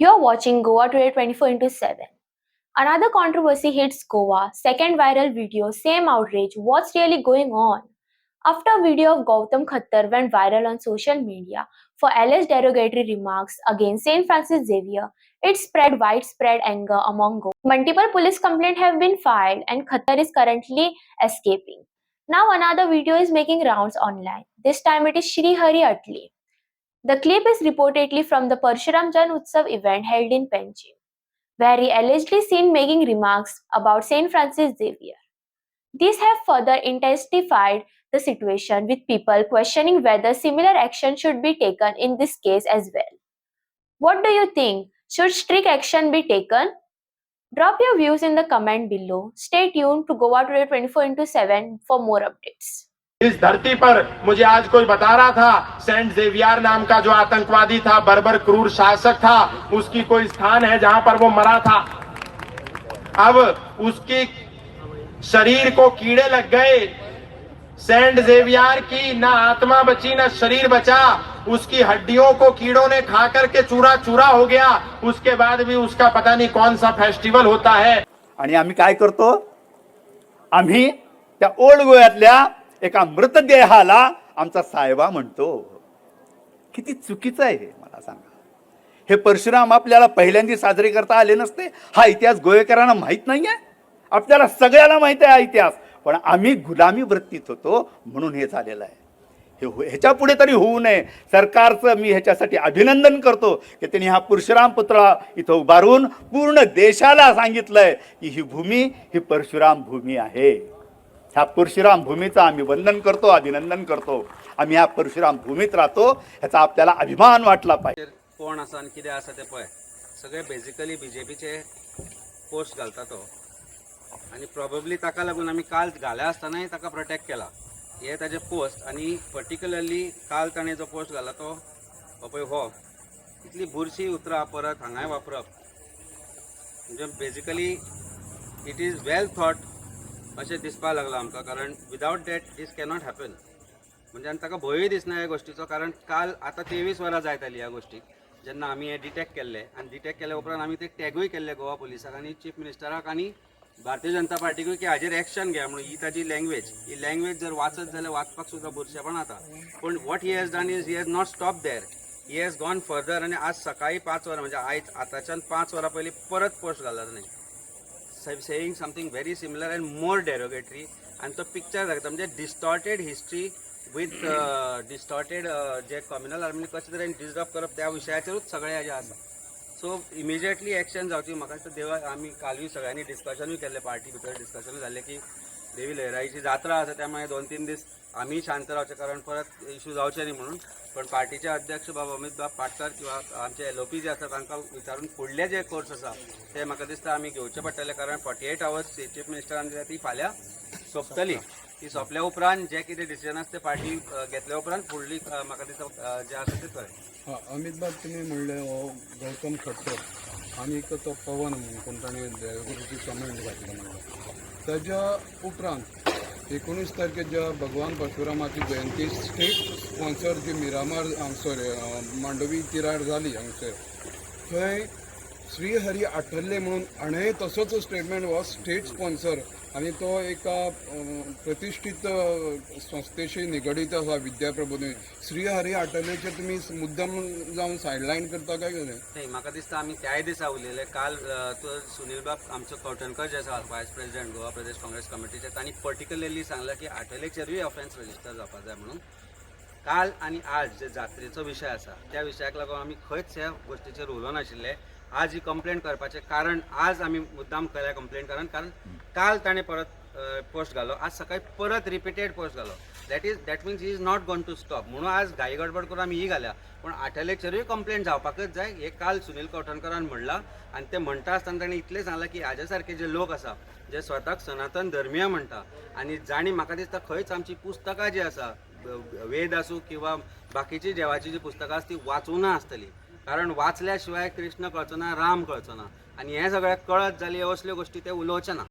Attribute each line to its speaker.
Speaker 1: You're watching Goa Today 24 into 7. Another controversy hits Goa. Second viral video, same outrage. What's really going on? After a video of Gautam Khattar went viral on social media for alleged derogatory remarks against St. Francis Xavier, it spread widespread anger among Goa. Multiple police complaints have been filed and Khattar is currently escaping. Now another video is making rounds online. This time it is Shri Hari Atli. The clip is reportedly from the Parshuram Jan Utsav event held in Panjim, where he allegedly seen making remarks about St. Francis Xavier. These have further intensified the situation, with people questioning whether similar action should be taken in this case as well. What do you think? Should strict action be taken? Drop your views in the comment below. Stay tuned to Goa Today 24 into 7 for more updates.
Speaker 2: इस धरती पर मुझे आज कोई बता रहा था Saint Xavier नाम का जो आतंकवादी था, बर्बर क्रूर शासक था, उसकी कोई स्थान है जहां पर वो मरा था। अब उसके शरीर को कीड़े लग गए। सेंट जेवियर की ना आत्मा बची ना शरीर बचा, उसकी हड्डियों को कीड़ों ने खा करके चूरा चूरा हो गया। उसके बाद भी उसका पता नहीं कौन सा फेस्टिवल होता है।
Speaker 3: आणि आम्ही काय करतो, आम्ही त्या ओल्ड गोव्यातल्या एका मृतदेहाला आमचा साहेबा म्हणतो। किती चुकीचं आहे हे मला सांगा। हे परशुराम आपल्याला पहिल्यांदा साजरे करता आले नसते, हा इतिहास गोवेकरांना माहित नाहीये। आपल्याला सगळ्याला माहित आहे हा इतिहास, पण आम्ही गुलामी वृत्तीत होतो म्हणून हे झालेलं आहे। ह्याच्या पुढे तरी होऊ नये। सरकारचं मी ह्याच्यासाठी अभिनंदन करतो की त्यांनी हा परशुराम पुतळा इथं उभारून पूर्ण देशाला सांगितलंय की ही भूमी ही परशुराम भूमी आहे। ह्या परशुराम भूमीचं आम्ही वंदन करतो, अभिनंदन करतो। आम्ही ह्या परशुराम भूमीत राहतो, ह्याचा आपल्याला अभिमान वाटला पाहिजे।
Speaker 4: कोण आसा आनी कितें आसा तें पळय, सगळे बेजिकली बीजेपीचे पोस्ट घालता तो, आनी प्रोबेबली ताका लागून आमी काल घाल्या आसतनाय ताका प्रोटेक्ट केला। हे ताजे पोस्ट, आनी पर्टिक्युलरली काल ताणें जो पोस्ट घाला तो पळय हो, इतली बुरशी उतरां परत हांगाय वापरप, म्हणजे basically it is well thought अशें दिसपाक लागलां आमकां। कारण without that this cannot happen, म्हणजे आनी ताका भंयूय दिसना ह्या गोश्टीचो। कारण काल आतां 23 वरां जायत आली ह्या गोश्टीक, जेन्ना आमी हे डिटेक्ट केल्ले, आनी डिटेक्ट केल्या उपरांत आमी ते टॅगूय केल्ले गोवा पुलिसाक आनी चीफ मिनिस्टराक आनी भारतीय जनता पार्टीकूय की हाजेर एक्शन घ्या म्हणून। ही ताजी लँग्वेज, ही लँग्वेज जर वाचत जाल्यार वाचपाक सुद्दां बुरशेपण जाता। पूण what he has done is he has not stop there, he has gone further. आनी आज सकाळी 5 वरां, म्हणजे आयज आतांच्यान 5 वरां पयलीं परत पोस्ट घाला ताणें, saying something very similar and more derogatory, and तो पिक्चर दाखयता, म्हणजे डिस्टॉर्टेड हिस्ट्री विथ डिस्टॉर्टेड जे कम्युनल आर्मी कशें तरेन डिस्टर्ब करप त्या विशयाचेरूच सगळें हेजें आसा। सो इमिजिएटली एक्शन जावची। म्हाका दिसता देवा आमी कालूय सगळ्यांनी डिस्कशनूय केल्लें, पार्टी भितर डिस्कशनूय जाल्लें की देवी लहराईची जात्रा आसा, त्यामुळे 2-3 दीस आमी शांत रावचें, कारण परत इश्यू जावचे न्ही म्हणून। पण पार्टीचे अध्यक्ष बाबा अमित बाब पाटकर किंवा आमचे एलओपी जे आसा तांकां विचारून फुडले जे कोर्स आसा ते म्हाका दिसता आमी घेवचे पडटले। कारण 48 आवर्स चीफ मिनिस्टरान दिल्या ती फाल्यां सोंपतली। ती सोंपल्या उपरांत जे कितें डिसिजन आसा ते पार्टी घेतल्या उपरांत फुडली म्हाका दिसता जे आसा ते कळटलें।
Speaker 5: अमित बाब तुमी म्हणले हो गौतम खट्टर आनी तो पवन म्हणून कोण ताणें कमेंट घातली म्हणलं, ताच्या उपरांत 19 तारखेक ज्या भगवान परशुरामाची जयंती स्टेट स्पॉन्सर जी मिरामार हांगसर मांडवी तिराड जाली हांगसर, थंय श्री हरी आठल्ले म्हणून हाणें तसोच स्टेटमेंट हो स्टेट स्पॉन्सर, आनी तो एका प्रतिश्ठीत संस्थेशी निगडीत आसा विद्याप्रबोधीन। श्री हरी आठलेचे तुमी मुद्दम जावन सायडलायन करता काय कितें?
Speaker 4: नाही, म्हाका दिसता आमी त्याय दिसा उलयले। काल तो सुनील बाब आमचो कवटणकर जे आसा वायस प्रेसिडेंट गोवा प्रदेश काँग्रेस कमिटीचे, तांणी पर्टिक्युलरली सांगला की आठलेचेरूय ऑफेन्स रजिस्टर जावपाक जाय म्हणून। काल आनी आज जे जात्रेचो विशय आसा त्या विशयाक लागून आमी खंयच ह्या गोश्टीचेर उलोवं नाशिल्ले। आज ही कंप्लेंट करपाचें कारण, आज आमी मुद्दाम केल्या कंप्लेंट कारण काल ताणें परत पोस्ट घालो, आज सकाळी परत रिपिटेड पोस्ट घालो। That means he is not गोन टू स्टॉप म्हणून आज घाई गडबड करून आमी ही घाल्या। पण आठलेचेरूय कंप्लेंट जावपाकच जाय हे काल सुनील कवठणकरान म्हणलां। आनी ते म्हणटा आसतना ताणें इतलें सांगलां की हाजे सारके जे लोक आसा जे स्वताक सनातन धर्मीय म्हणटा, आनी जाणी म्हाका दिसता खंयच आमची पुस्तकां जी आसा, वेद आसूं किंवा बाकीची देवाची जी पुस्तकां आसा ती वाचूना आसतली। कारण वाचल्या शिवाय कृष्ण कळचो ना, राम कळचो ना, आनी हे सगळ्याक कळत जाली असल्यो गोश्टी ते उलोवचे ना।